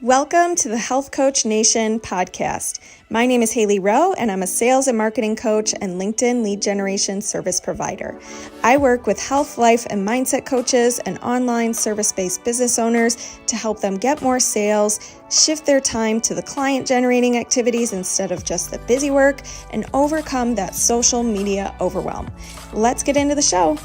Welcome to the Health Coach Nation podcast. My name is Hailey Rowe, and I'm a sales and marketing coach and LinkedIn lead generation service provider. I work with health, life, and mindset coaches and online service-based business owners to help them get more sales, shift their time to the client-generating activities instead of just the busy work, and overcome that social media overwhelm. Let's get into the show.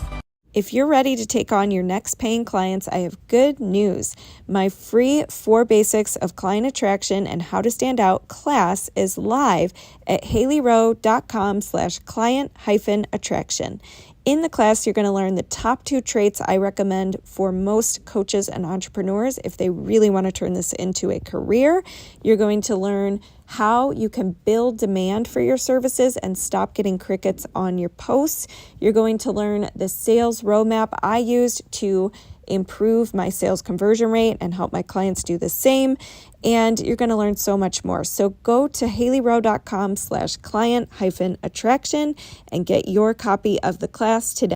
If you're ready to take on your next paying clients, I have good news. My free 4 Basics of Client Attraction and How to Stand Out class is live at haileyrowe.com/client-attraction. In the class, you're going to learn the top 2 traits I recommend for most coaches and entrepreneurs if they really want to turn this into a career. You're going to learn how you can build demand for your services and stop getting crickets on your posts. You're going to learn the sales roadmap I used to improve my sales conversion rate and help my clients do the same. And you're going to learn so much more. So go to haileyrowe.com/client-attraction and get your copy of the class today.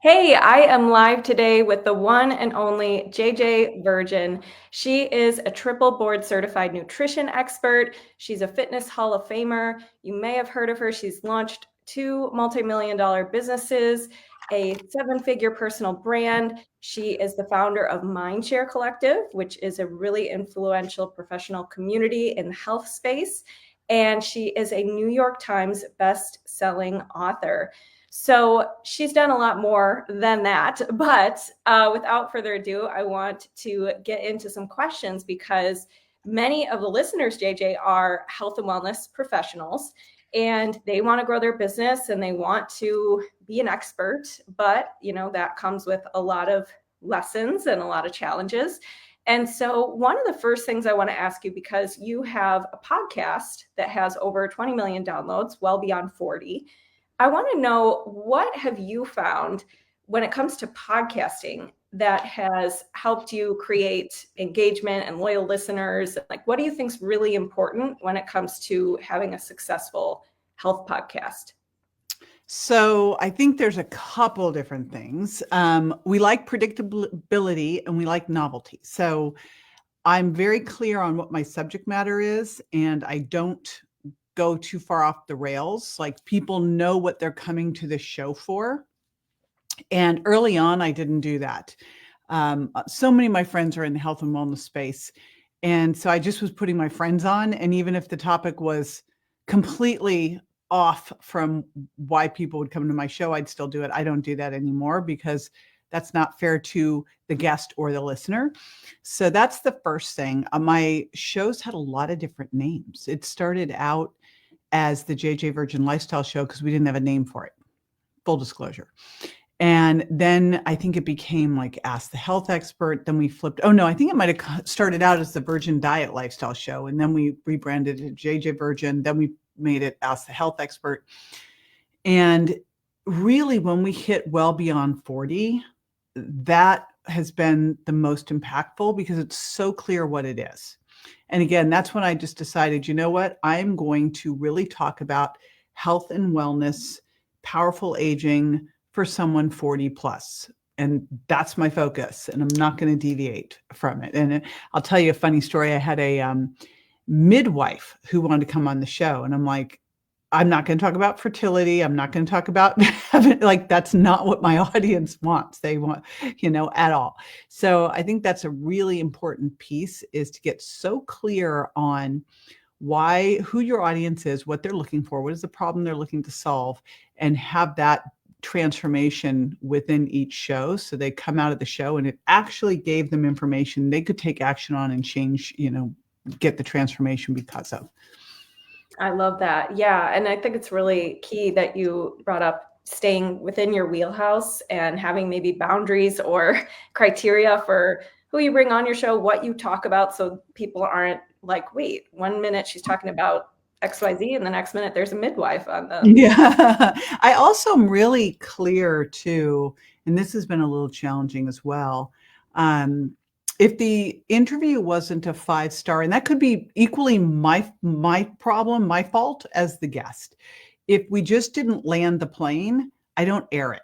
Hey, I am live today with the one and only JJ Virgin. She is a triple board certified nutrition expert. She's a fitness Hall of Famer. You may have heard of her. She's launched 2 multi-million-dollar businesses, a 7-figure personal brand. She is the founder of Mindshare Collective, which is a really influential professional community in the health space. And she is a New York Times best-selling author. So she's done a lot more than that, but without further ado, I want to get into some questions because many of the listeners, JJ, are health and wellness professionals, and they want to grow their business and they want to be an expert, but that comes with a lot of lessons and a lot of challenges. And so one of the first things I want to ask you, because you have a podcast that has over 20 million downloads, well beyond 40, I want to know, what have you found when it comes to podcasting that has helped you create engagement and loyal listeners? Like, what do you think is really important when it comes to having a successful health podcast? So I think there's a couple different things. We like predictability and we like novelty. So I'm very clear on what my subject matter is, and I don't go too far off the rails. Like, people know what they're coming to the show for. And early on, I didn't do that. So many of my friends are in the health and wellness space. And so I just was putting my friends on. And even if the topic was completely off from why people would come to my show, I'd still do it. I don't do that anymore because that's not fair to the guest or the listener. So that's the first thing. My shows had a lot of different names. It started out as the JJ Virgin Lifestyle Show because we didn't have a name for it, full disclosure. And then I think it became like Ask the Health Expert. Then we flipped. Oh no, I think it might have started out as the Virgin Diet Lifestyle Show. And then we rebranded it JJ Virgin. Then we made it Ask the Health Expert. And really, when we hit well beyond 40, that has been the most impactful because it's so clear what it is. And again, that's when I just decided, you know what, I'm going to really talk about health and wellness, powerful aging for someone 40 plus. And that's my focus. And I'm not going to deviate from it. And I'll tell you a funny story. I had a midwife who wanted to come on the show. And I'm like, I'm not going to talk about fertility. I'm not going to talk about like, that's not what my audience wants. They want, at all. So I think that's a really important piece, is to get so clear on who your audience is, what they're looking for, what is the problem they're looking to solve, and have that transformation within each show. So they come out of the show and it actually gave them information they could take action on and change, get the transformation because of. I love that. Yeah. And I think it's really key that you brought up staying within your wheelhouse and having maybe boundaries or criteria for who you bring on your show, what you talk about, so people aren't like, wait, 1 minute she's talking about XYZ and the next minute there's a midwife on the. Yeah. I also am really clear too, and this has been a little challenging as well. If the interview wasn't a 5-star, and that could be equally my problem, my fault as the guest. If we just didn't land the plane, I don't air it.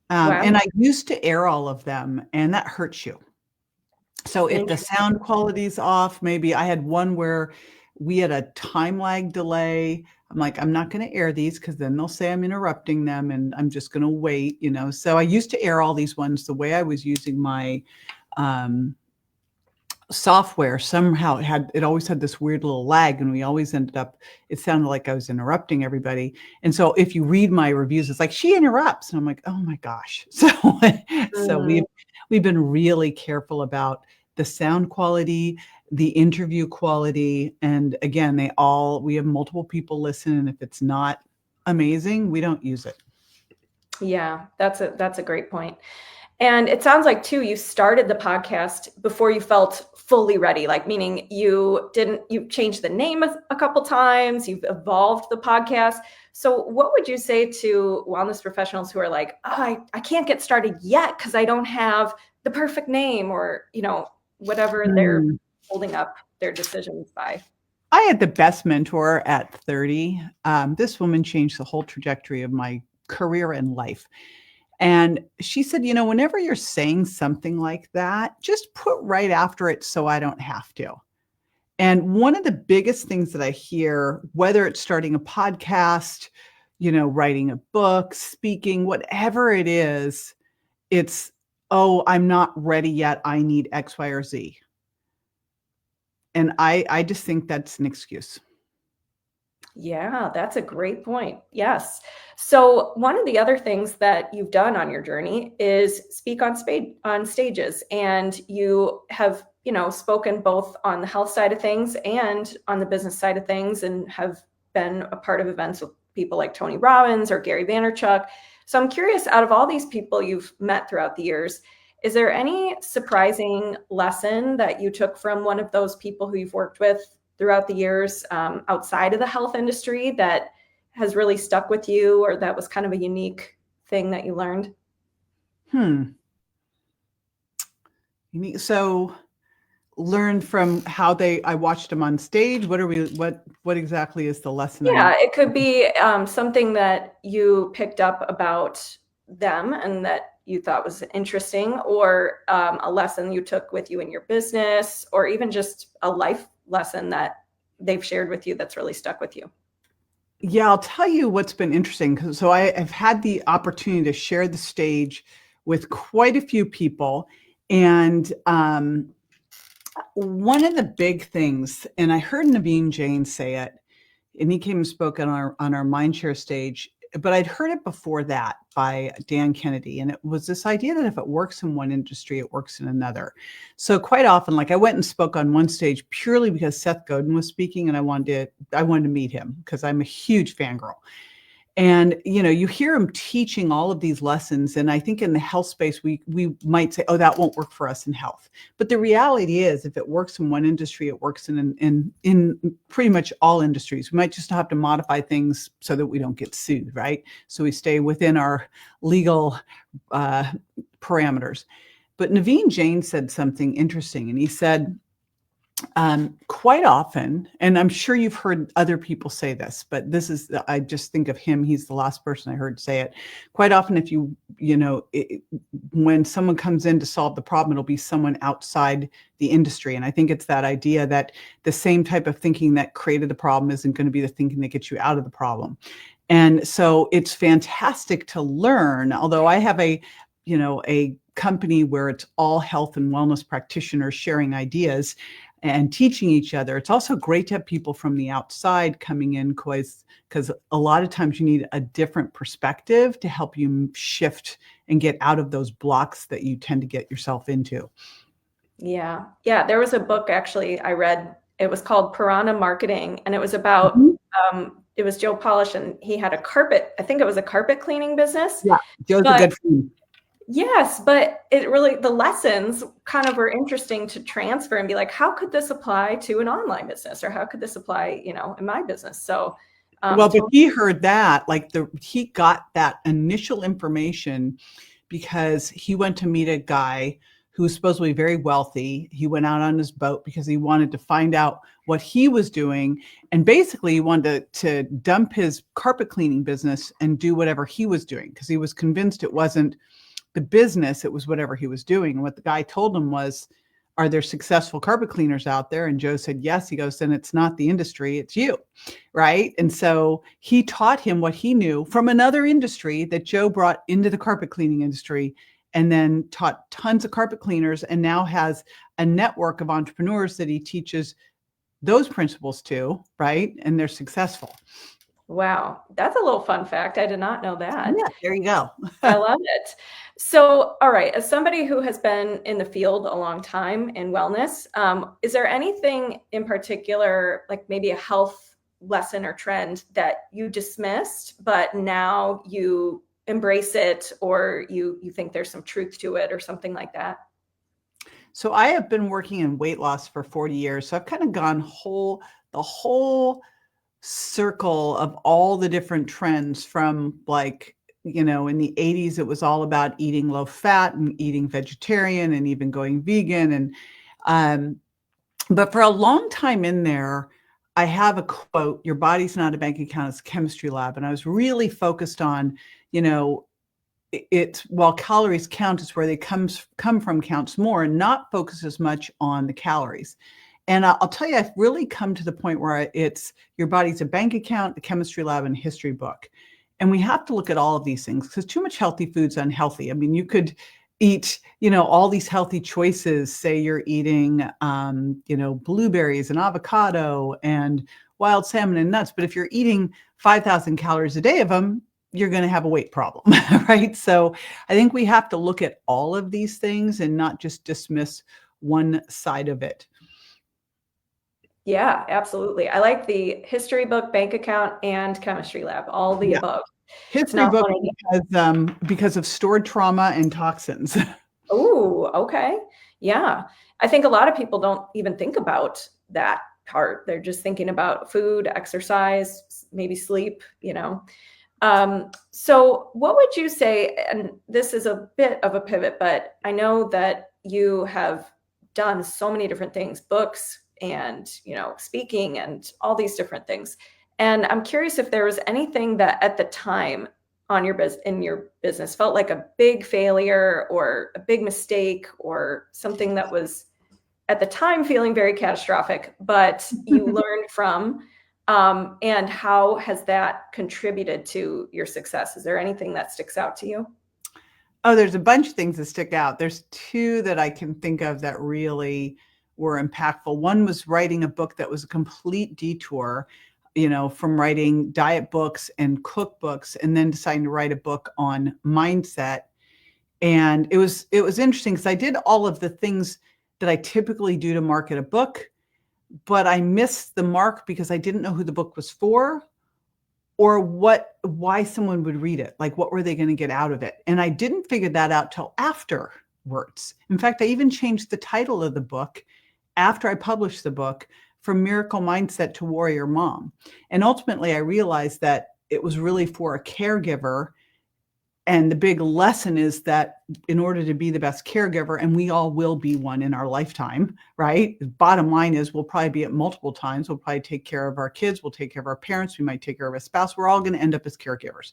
Wow. And I used to air all of them, and that hurts you. So if the Interesting. sound quality's off, maybe I had one where we had a time lag delay. I'm like, I'm not going to air these because then they'll say I'm interrupting them and I'm just going to wait, you know. So I used to air all these ones the way I was using my um, software. Somehow it always had this weird little lag, and we always ended up, it sounded like I was interrupting everybody. And so if you read my reviews, it's like she interrupts, and I'm like, oh my gosh. So Mm, we've been really careful about the sound quality, the interview quality, and again, we have multiple people listen, and if it's not amazing, we don't use it. yeah, that's a great point. And it sounds like too, you started the podcast before you felt fully ready, like meaning you changed the name a couple times, you've evolved the podcast. So what would you say to wellness professionals who are like, oh, I can't get started yet because I don't have the perfect name, or, whatever they're Hmm. holding up their decisions by? I had the best mentor at 30. This woman changed the whole trajectory of my career and life. And she said, whenever you're saying something like that, just put right after it so I don't have to. And one of the biggest things that I hear, whether it's starting a podcast, writing a book, speaking, whatever it is, it's, oh, I'm not ready yet. I need X, Y, or Z. And I just think that's an excuse. Yeah, that's a great point. Yes. So one of the other things that you've done on your journey is speak on stages, and you have, spoken both on the health side of things and on the business side of things, and have been a part of events with people like Tony Robbins or Gary Vaynerchuk. So I'm curious, out of all these people you've met throughout the years, is there any surprising lesson that you took from one of those people who you've worked with throughout the years, outside of the health industry, that has really stuck with you, or that was kind of a unique thing that you learned? Hmm. So learn from how I watched them on stage. What exactly is the lesson I Yeah, need? it could be something that you picked up about them and that you thought was interesting, or a lesson you took with you in your business, or even just a life lesson that they've shared with you that's really stuck with you. Yeah, I'll tell you what's been interesting. So I've had the opportunity to share the stage with quite a few people. And one of the big things, and I heard Naveen Jain say it, and he came and spoke on our Mindshare stage, but I'd heard it before that by Dan Kennedy, and it was this idea that if it works in one industry, it works in another. So quite often, like I went and spoke on one stage purely because Seth Godin was speaking, and I wanted to meet him because I'm a huge fangirl. And you hear him teaching all of these lessons, and I think in the health space we might say, oh, that won't work for us in health. But the reality is, if it works in one industry, it works in pretty much all industries. We might just have to modify things so that we don't get sued, right? So we stay within our legal parameters. But Naveen Jain said something interesting, and he said, quite often, and I'm sure you've heard other people say this, but I just think of him. He's the last person I heard say it. Quite often, if when someone comes in to solve the problem, it'll be someone outside the industry. And I think it's that idea that the same type of thinking that created the problem isn't going to be the thinking that gets you out of the problem. And so it's fantastic to learn, although I have a company where it's all health and wellness practitioners sharing ideas and teaching each other. It's also great to have people from the outside coming in, because a lot of times you need a different perspective to help you shift and get out of those blocks that you tend to get yourself into. Yeah. Yeah. There was a book actually I read. It was called Piranha Marketing, and it was about, Mhm. it was Joe Polish, and he had I think it was a carpet cleaning business. Yeah, Joe's a But good friend. yes, but the lessons kind of were interesting to transfer and be like, how could this apply to an online business? Or how could this apply, in my business? So, Well, but totally. he heard that, like he got that initial information because he went to meet a guy who was supposedly very wealthy. He went out on his boat because he wanted to find out what he was doing. And basically he wanted to dump his carpet cleaning business and do whatever he was doing, because he was convinced it wasn't the business, it was whatever he was doing. And what the guy told him was, are there successful carpet cleaners out there? And Joe said, yes. He goes, then it's not the industry, it's you. Right. And so he taught him what he knew from another industry that Joe brought into the carpet cleaning industry, and then taught tons of carpet cleaners, and now has a network of entrepreneurs that he teaches those principles to, right? And they're successful. Wow. That's a little fun fact. I did not know that. Yeah, there you go. I love it. So, all right, as somebody who has been in the field a long time in wellness, is there anything in particular, like maybe a health lesson or trend that you dismissed, but now you embrace it, or you think there's some truth to it or something like that? So I have been working in weight loss for 40 years. So I've kind of gone the whole circle of all the different trends from, like, in the 80s, it was all about eating low fat and eating vegetarian and even going vegan. But for a long time in there, I have a quote, your body's not a bank account, it's a chemistry lab. And I was really focused on, it's while calories count, it's where they come from counts more, and not focus as much on the calories. And I'll tell you, I've really come to the point where it's your body's a bank account, a chemistry lab, and a history book. And we have to look at all of these things, because too much healthy food's unhealthy. I mean, you could eat, all these healthy choices. Say you're eating, blueberries and avocado and wild salmon and nuts. But if you're eating 5,000 calories a day of them, you're going to have a weight problem, right? So I think we have to look at all of these things and not just dismiss one side of it. Yeah, absolutely. I like the history book, bank account, and chemistry lab, all the above. History book because of stored trauma and toxins. Oh, okay. Yeah. I think a lot of people don't even think about that part. They're just thinking about food, exercise, maybe sleep, So what would you say, and this is a bit of a pivot, but I know that you have done so many different things, books and, speaking and all these different things. And I'm curious if there was anything that at the time in your business felt like a big failure or a big mistake, or something that was at the time feeling very catastrophic, but you learned from, and how has that contributed to your success? Is there anything that sticks out to you? Oh, there's a bunch of things that stick out. There's two that I can think of that really were impactful. One was writing a book that was a complete detour, from writing diet books and cookbooks, and then deciding to write a book on mindset. And it was interesting, because I did all of the things that I typically do to market a book, but I missed the mark because I didn't know who the book was for, or why someone would read it. Like, what were they going to get out of it? And I didn't figure that out till afterwards. In fact, I even changed the title of the book after I published the book, from Miracle Mindset to Warrior Mom. And ultimately, I realized that it was really for a caregiver. And the big lesson is that in order to be the best caregiver, and we all will be one in our lifetime, right? The bottom line is we'll probably be it multiple times. We'll probably take care of our kids. We'll take care of our parents. We might take care of a spouse. We're all going to end up as caregivers.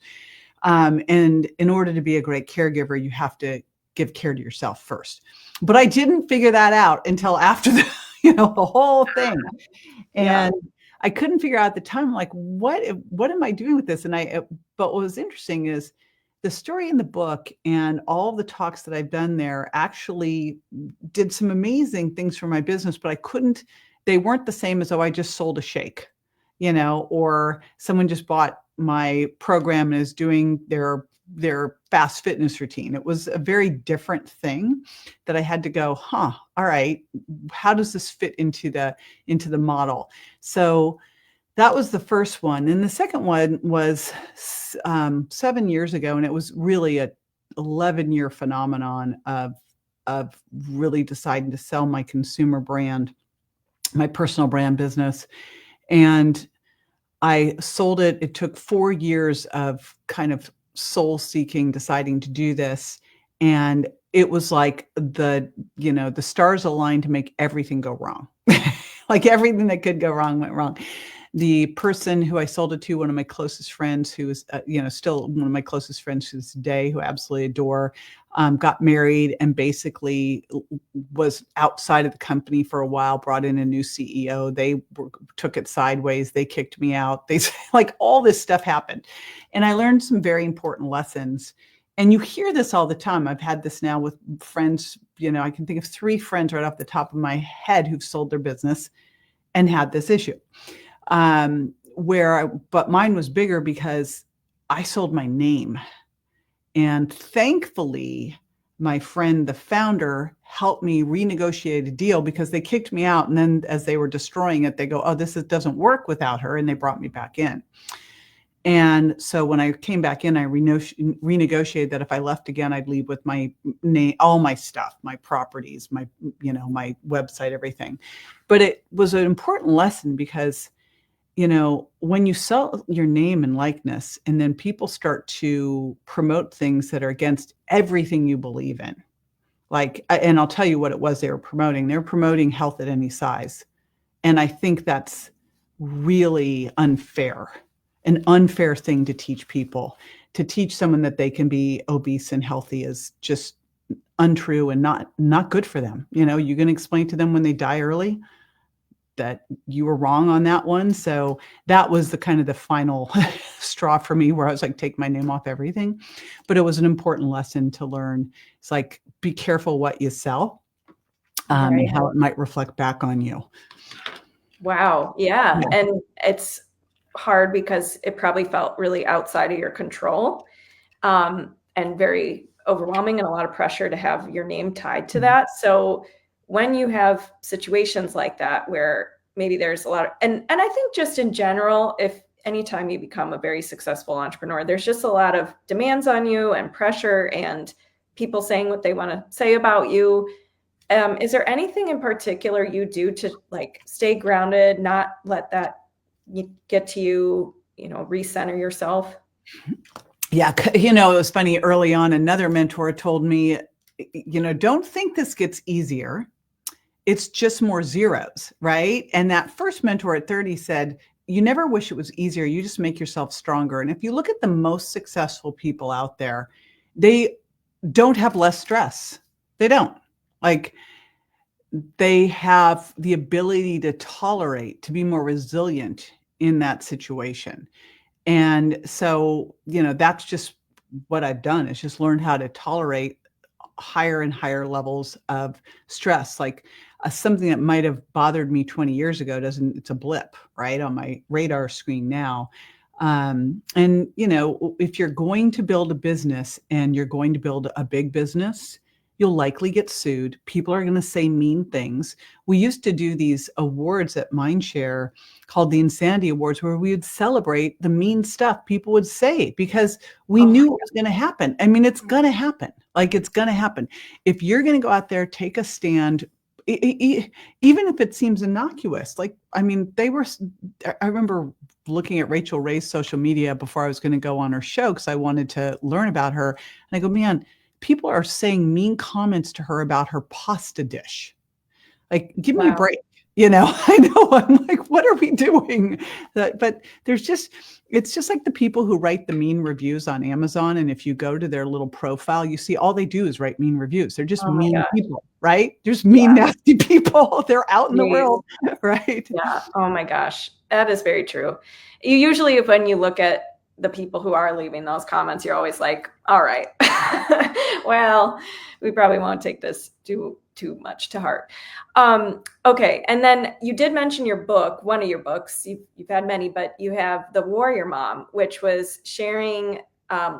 And in order to be a great caregiver, you have to give care to yourself first. But I didn't figure that out until after the whole thing. And I couldn't figure out at the time, like, what am I doing with this? But what was interesting is the story in the book and all the talks that I've done there actually did some amazing things for my business, but they weren't the same as, I just sold a shake, or someone just bought my program and is doing their fast fitness routine. It was a very different thing that I had to go, all right, how does this fit into the model? So that was the first one. And the second one was 7 years ago. And it was really a 11-year phenomenon of really deciding to sell my consumer brand, my personal brand business. And I sold it. It took 4 years of kind of soul seeking, deciding to do this. And it was like the stars aligned to make everything go wrong. Like, everything that could go wrong went wrong. The person who I sold it to, one of my closest friends, who is, still one of my closest friends to this day, who I absolutely adore, got married, and basically was outside of the company for a while, brought in a new CEO. They took it sideways. They kicked me out. They like all this stuff happened. And I learned some very important lessons. And you hear this all the time. I've had this now with friends. I can think of 3 friends right off the top of my head who've sold their business and had this issue. But mine was bigger because I sold my name. And thankfully, my friend, the founder, helped me renegotiate a deal because they kicked me out. And then as they were destroying it, they go, oh, doesn't work without her. And they brought me back in. And so when I came back in, I renegotiated that if I left again, I'd leave with my name, all my stuff, my properties, my website, everything. But it was an important lesson because, when you sell your name and likeness, and then people start to promote things that are against everything you believe in, and I'll tell you what it was they were promoting. They're promoting health at any size. And I think that's really unfair. An unfair thing to teach people. To teach someone that they can be obese and healthy is just untrue and not good for them. You're going to explain to them when they die early that you were wrong on that one. So that was the final straw for me, where I was like, take my name off everything. But it was an important lesson to learn. It's like, be careful what you sell, and how it might reflect back on you. Wow. Yeah. And it's hard because it probably felt really outside of your control, and very overwhelming, and a lot of pressure to have your name tied to that. So when you have situations like that, where maybe there's a lot of, and I think just in general, if anytime you become a very successful entrepreneur, there's just a lot of demands on you and pressure and people saying what they want to say about you. Is there anything in particular you do to stay grounded, not let that get to you, recenter yourself? Yeah. It was funny early on, another mentor told me, don't think this gets easier. It's just more zeros, right? And that first mentor at 30 said, you never wish it was easier. You just make yourself stronger. And if you look at the most successful people out there, they don't have less stress. They don't. They have the ability to tolerate, to be more resilient in that situation. And so, that's just what I've done, is just learned how to tolerate higher and higher levels of stress. Something that might have bothered me 20 years ago it's a blip right on my radar screen now. And if you're going to build a business and you're going to build a big business, you'll likely get sued. People are going to say mean things. We used to do these awards at Mindshare called the Insanity Awards, where we would celebrate the mean stuff people would say because we knew it was going to happen. I mean, it's going to happen. It's going to happen. If you're going to go out there, take a stand, even if it seems innocuous. I remember looking at Rachel Ray's social media before I was going to go on her show because I wanted to learn about her. And I go, man, people are saying mean comments to her about her pasta dish. Give me a break. I know. I'm like, what are we doing? But it's just like the people who write the mean reviews on Amazon. And if you go to their little profile, you see all they do is write mean reviews. They're just mean people, right? There's mean, nasty people. They're out in the world, right? Yeah. Oh my gosh. That is very true. You usually, when you look at the people who are leaving those comments, you're always like, all right, well, we probably won't take this too much to heart. Okay. And then you did mention your book, one of your books, you've had many, but you have The Warrior Mom, which was sharing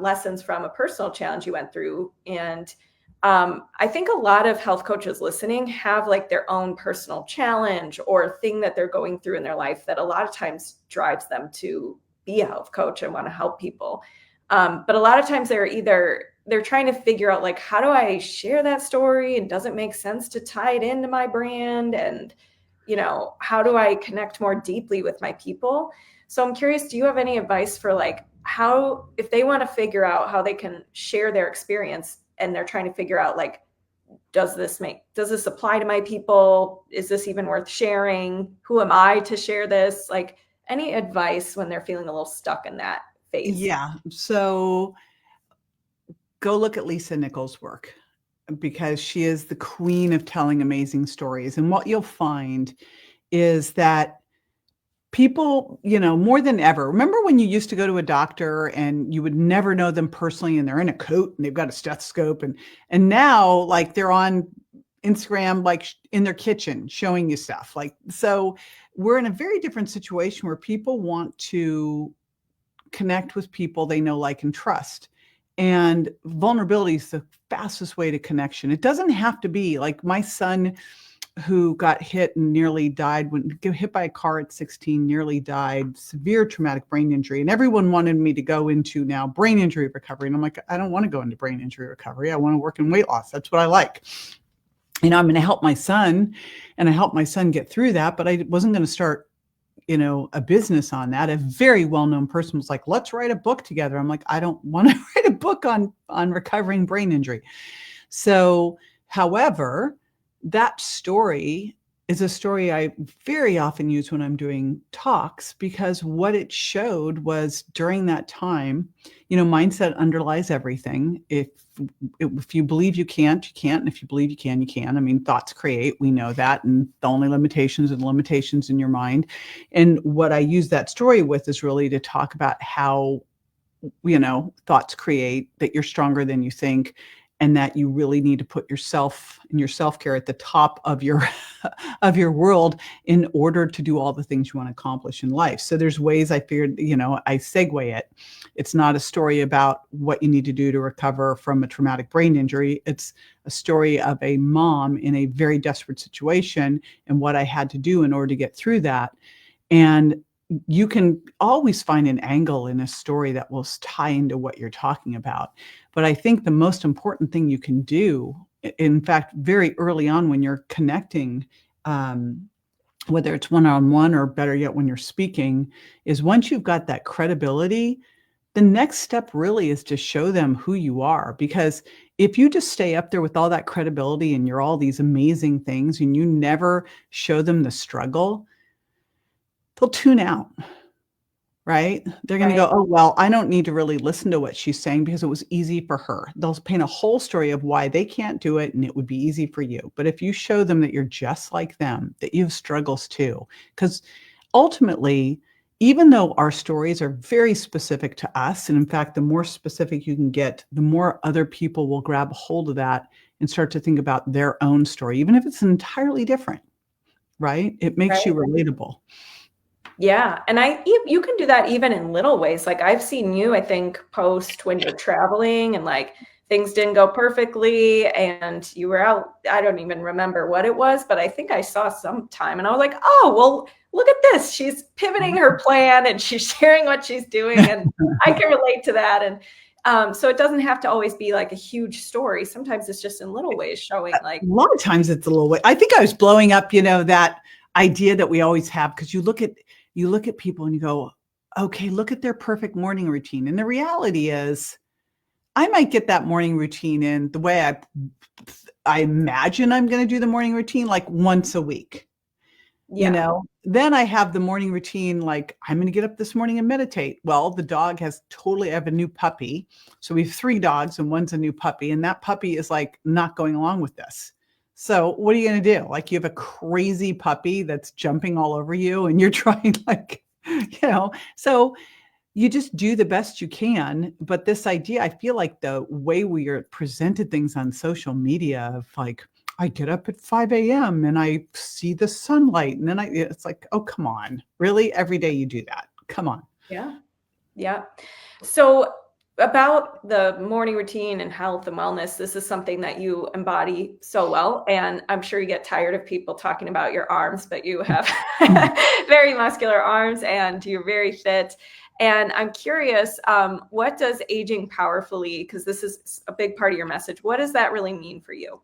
lessons from a personal challenge you went through. And I think a lot of health coaches listening have their own personal challenge or thing that they're going through in their life that a lot of times drives them to be a health coach and want to help people. But a lot of times they're trying to figure out how do I share that story, and does it make sense to tie it into my brand? And, how do I connect more deeply with my people? So I'm curious, do you have any advice for how, if they want to figure out how they can share their experience and they're trying to figure out does this apply to my people? Is this even worth sharing? Who am I to share this? Any advice when they're feeling a little stuck in that phase? Yeah. So go look at Lisa Nichols' work, because she is the queen of telling amazing stories. And what you'll find is that people, more than ever, remember when you used to go to a doctor and you would never know them personally, and they're in a coat and they've got a stethoscope, and now, like, they're on Instagram, like in their kitchen showing you stuff. Like, so we're in a very different situation where people want to connect with people they know, like, and trust. And vulnerability is the fastest way to connection. It doesn't have to be like my son, who got hit and nearly died, when hit by a car at 16, nearly died, severe traumatic brain injury. And everyone wanted me to go into now brain injury recovery. And I'm like, I don't want to go into brain injury recovery. I want to work in weight loss. That's what I like. I'm going to help my son, and I helped my son get through that, but I wasn't going to start, a business on that. A very well-known person was like, let's write a book together. I'm like, I don't want to write a book on recovering brain injury. So, however, that story is a story I very often use when I'm doing talks, because what it showed was, during that time, mindset underlies everything. If you believe you can't, you can't. And if you believe you can, you can. I mean, thoughts create, we know that. And the only limitations are the limitations in your mind. And what I use that story with is really to talk about how, thoughts create, that you're stronger than you think, and that you really need to put yourself and your self-care at the top of your of your world in order to do all the things you want to accomplish in life. So there's ways I figured, I segue it. It's not a story about what you need to do to recover from a traumatic brain injury. It's a story of a mom in a very desperate situation and what I had to do in order to get through that. And you can always find an angle in a story that will tie into what you're talking about. But I think the most important thing you can do, in fact, very early on when you're connecting, whether it's one-on-one or better yet, when you're speaking, is once you've got that credibility, the next step really is to show them who you are. Because if you just stay up there with all that credibility and you're all these amazing things and you never show them the struggle, they'll tune out, right? They're going to go, oh, well, I don't need to really listen to what she's saying because it was easy for her. They'll paint a whole story of why they can't do it and it would be easy for you. But if you show them that you're just like them, that you have struggles too, because ultimately, even though our stories are very specific to us, and in fact, the more specific you can get, the more other people will grab hold of that and start to think about their own story, even if it's entirely different, right? It makes you relatable. Yeah. And you can do that even in little ways. Like, I've seen you, I think, post when you're traveling and like things didn't go perfectly and you were out. I don't even remember what it was, but I think I saw some time and I was like, oh, well, look at this. She's pivoting her plan and she's sharing what she's doing. And I can relate to that. And so it doesn't have to always be like a huge story. Sometimes it's just in little ways showing, like, a lot of times it's a little way. I think I was blowing up, that idea that we always have, because you look at people and you go, okay, look at their perfect morning routine. And the reality is, I might get that morning routine in the way I imagine I'm going to do the morning routine, like once a week. yeah. Then I have the morning routine, like, I'm going to get up this morning and meditate. Well, the dog I have a new puppy. So we have 3 dogs and one's a new puppy. And that puppy is like not going along with this. So what are you going to do? Like, you have a crazy puppy that's jumping all over you and you're trying, like, so you just do the best you can. But this idea, I feel like the way we are presented things on social media of like, I get up at 5 a.m. and I see the sunlight. And then it's like, oh, come on. Really? Every day you do that? Come on. Yeah. Yeah. So about the morning routine and health and wellness, this is something that you embody so well. And I'm sure you get tired of people talking about your arms, but you have very muscular arms and you're very fit. And I'm curious, what does aging powerfully, because this is a big part of your message, what does that really mean for you?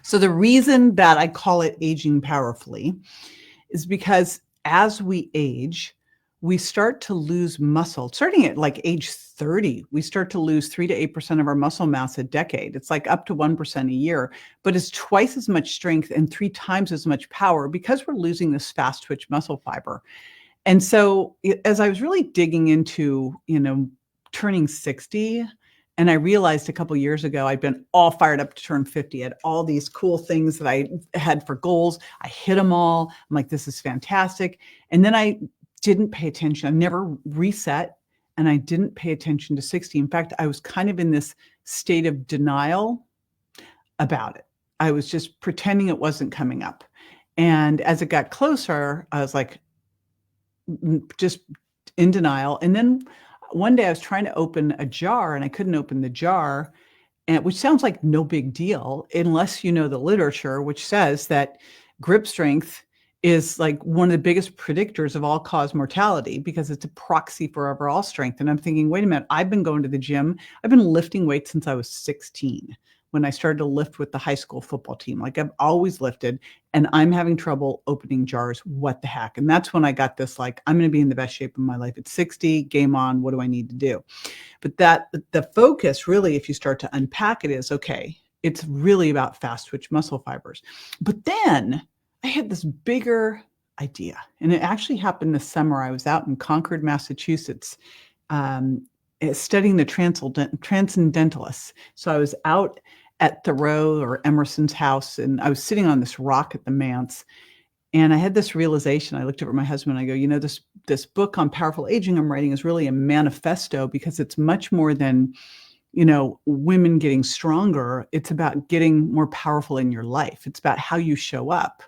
So the reason that I call it aging powerfully is because as we age, we start to lose muscle. Starting at like age 30, we start to lose 3 to 8% of our muscle mass a decade. It's like up to 1% a year, but it's twice as much strength and 3 times as much power because we're losing this fast twitch muscle fiber. And so as I was really digging into, turning 60 And I realized a couple of years ago, I'd been all fired up to turn 50. I had all these cool things that I had for goals. I hit them all. I'm like, this is fantastic. And then I didn't pay attention. I never reset, and I didn't pay attention to 60. In fact, I was kind of in this state of denial about it. I was just pretending it wasn't coming up. And as it got closer, I was like, just in denial. And then one day I was trying to open a jar and I couldn't open the jar, and which sounds like no big deal unless you know the literature, which says that grip strength is like one of the biggest predictors of all-cause mortality because it's a proxy for overall strength. And I'm thinking, wait a minute, I've been going to the gym. I've been lifting weights since I was 16 when I started to lift with the high school football team. Like I've always lifted, and I'm having trouble opening jars. What the heck? And that's when I got this, like, I'm going to be in the best shape of my life at 60, game on. What do I need to do? But the focus really, if you start to unpack it, is okay, it's really about fast twitch muscle fibers. But then I had this bigger idea, and it actually happened this summer. I was out in Concord, Massachusetts, studying the transcendentalists. So I was out at Thoreau or Emerson's house, and I was sitting on this rock at the manse, and I had this realization. I looked over at my husband and I go, this book on powerful aging I'm writing is really a manifesto, because it's much more than, women getting stronger. It's about getting more powerful in your life. It's about how you show up.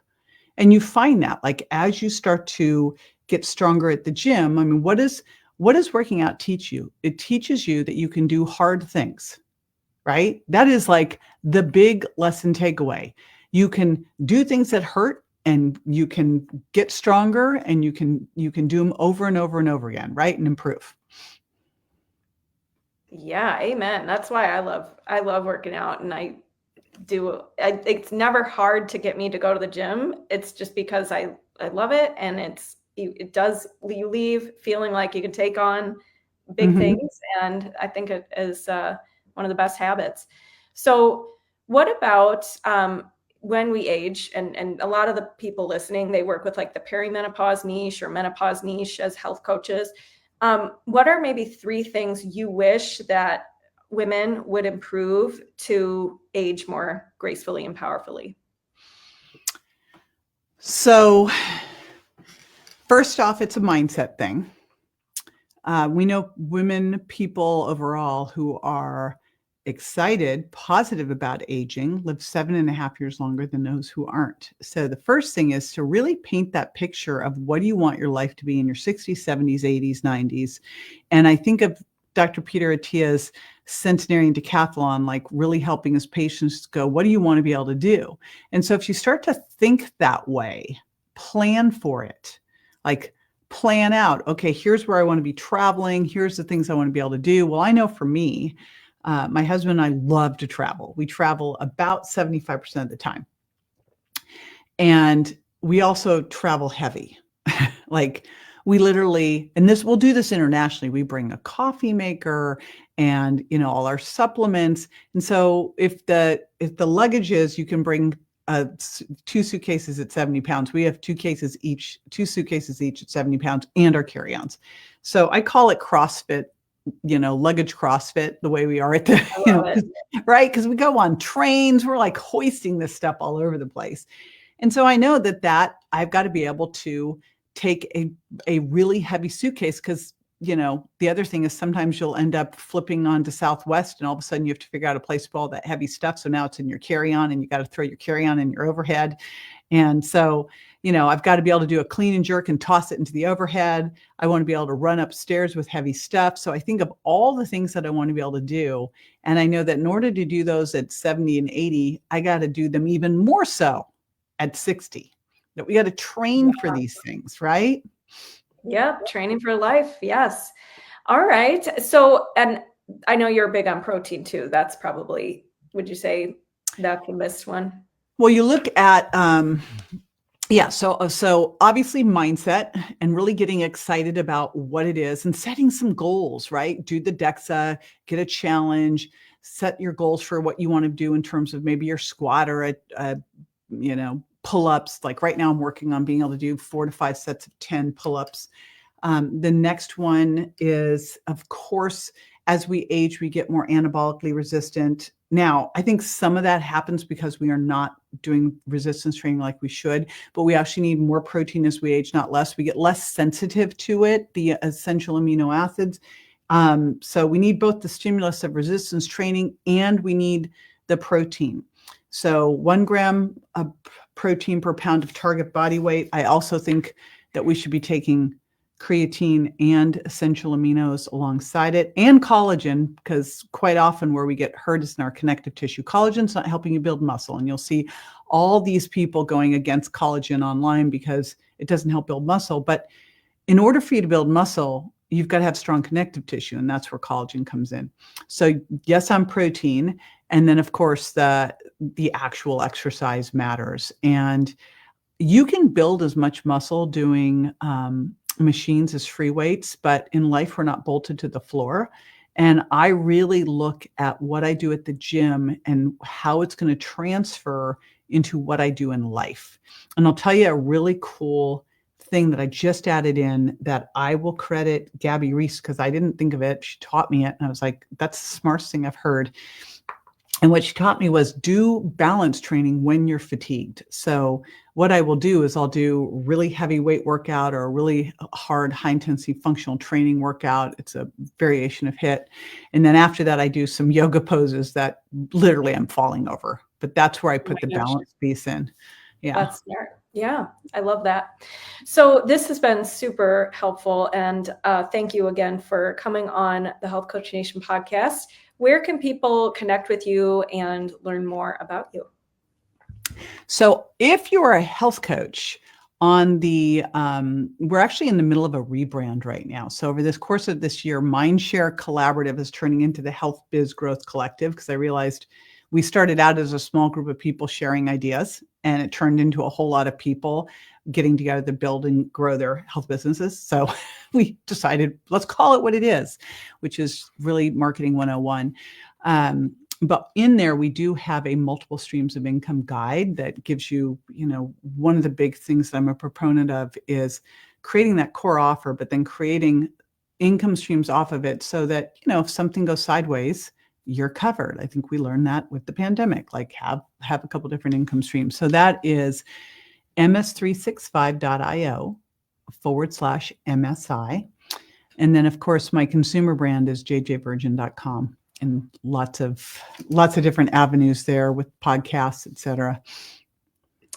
And you find that, like, as you start to get stronger at the gym, I mean, what does working out teach you? It teaches you that you can do hard things, right? That is like the big lesson takeaway. You can do things that hurt, and you can get stronger, and you can do them over and over and over again, right? And improve. Yeah, amen. That's why I love working out, and it's never hard to get me to go to the gym. It's just because I love it, and you leave feeling like you can take on big things. And I think it is one of the best habits. So what about when we age, and a lot of the people listening, they work with like the perimenopause niche or menopause niche as health coaches. What are maybe 3 things you wish that women would improve to age more gracefully and powerfully? So first off, it's a mindset thing. We know people overall who are excited, positive about aging, live 7.5 years longer than those who aren't. So the first thing is to really paint that picture of what do you want your life to be in your 60s, 70s, 80s, 90s. And I think of Dr. Peter Attia's centenarian decathlon, like really helping his patients go, what do you want to be able to do? And so if you start to think that way, plan for it, like plan out, okay, here's where I want to be traveling. Here's the things I want to be able to do. Well, I know for me, my husband and I love to travel. We travel about 75% of the time. And we also travel heavy. Like we literally, and we'll do this internationally. We bring a coffee maker and, all our supplements. And so if the luggage is, you can bring 2 suitcases at 70 pounds. We have 2 suitcases each at 70 pounds, and our carry-ons. So I call it CrossFit, luggage CrossFit, the way we are at the, right? Because we go on trains, we're like hoisting this stuff all over the place. And so I know that I've got to be able to take a really heavy suitcase, because, the other thing is sometimes you'll end up flipping onto Southwest, and all of a sudden you have to figure out a place to put all that heavy stuff. So now it's in your carry-on, and you got to throw your carry-on in your overhead. And so, I've got to be able to do a clean and jerk and toss it into the overhead. I want to be able to run upstairs with heavy stuff. So I think of all the things that I want to be able to do. And I know that in order to do those at 70 and 80, I got to do them even more so at 60. That we got to train for these things, right? Yep, training for life. Yes. All right. So, and I know you're big on protein too. That's probably, would you say that's the missed one? Well, you look at, so obviously mindset and really getting excited about what it is and setting some goals, right? Do the DEXA, get a challenge, set your goals for what you want to do in terms of maybe your squat or pull-ups. Like right now I'm working on being able to do 4 to 5 sets of 10 pull-ups. The next one is, of course, as we age, we get more anabolically resistant. Now, I think some of that happens because we are not doing resistance training like we should, but we actually need more protein as we age, not less. We get less sensitive to it, the essential amino acids. So we need both the stimulus of resistance training and we need the protein. So 1 gram of protein per pound of target body weight. I also think that we should be taking creatine and essential aminos alongside it, and collagen, because quite often where we get hurt is in our connective tissue. Collagen's not helping you build muscle, and you'll see all these people going against collagen online because it doesn't help build muscle. But in order for you to build muscle, you've got to have strong connective tissue, and that's where collagen comes in. So yes, I'm protein. And then of course the actual exercise matters. And you can build as much muscle doing machines as free weights, but in life, we're not bolted to the floor. And I really look at what I do at the gym and how it's going to transfer into what I do in life. And I'll tell you a really cool thing that I just added in that I will credit Gabby Reese, because I didn't think of it. She taught me it. And I was like, that's the smartest thing I've heard. And what she taught me was do balance training when you're fatigued. So what I will do is I'll do really heavy weight workout or a really hard high intensity functional training workout. It's a variation of HIIT. And then after that, I do some yoga poses that literally I'm falling over. But that's where I put the balance piece in. Yeah. That's smart. Yeah, I love that. So this has been super helpful. And thank you again for coming on the Health Coach Nation podcast. Where can people connect with you and learn more about you? So if you're a health coach on we're actually in the middle of a rebrand right now. So over this course of this year, Mindshare Collaborative is turning into the Health Biz Growth Collective, because I realized we started out as a small group of people sharing ideas, and it turned into a whole lot of people getting together to build and grow their health businesses. So we decided, let's call it what it is, which is really marketing 101. But in there, we do have a multiple streams of income guide that gives you, one of the big things that I'm a proponent of is creating that core offer, but then creating income streams off of it so that, if something goes sideways, you're covered. I think we learned that with the pandemic, like have a couple different income streams. So that is ms365.io/MSI. And then of course, my consumer brand is jjvirgin.com, and lots of different avenues there with podcasts, et cetera.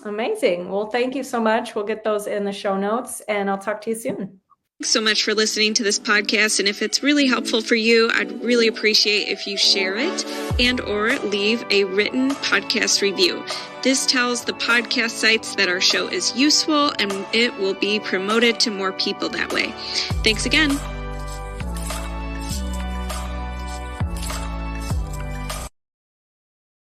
Amazing. Well, thank you so much. We'll get those in the show notes, and I'll talk to you soon. Thanks so much for listening to this podcast. And if it's really helpful for you, I'd really appreciate if you share it and or leave a written podcast review. This tells the podcast sites that our show is useful and it will be promoted to more people that way. Thanks again.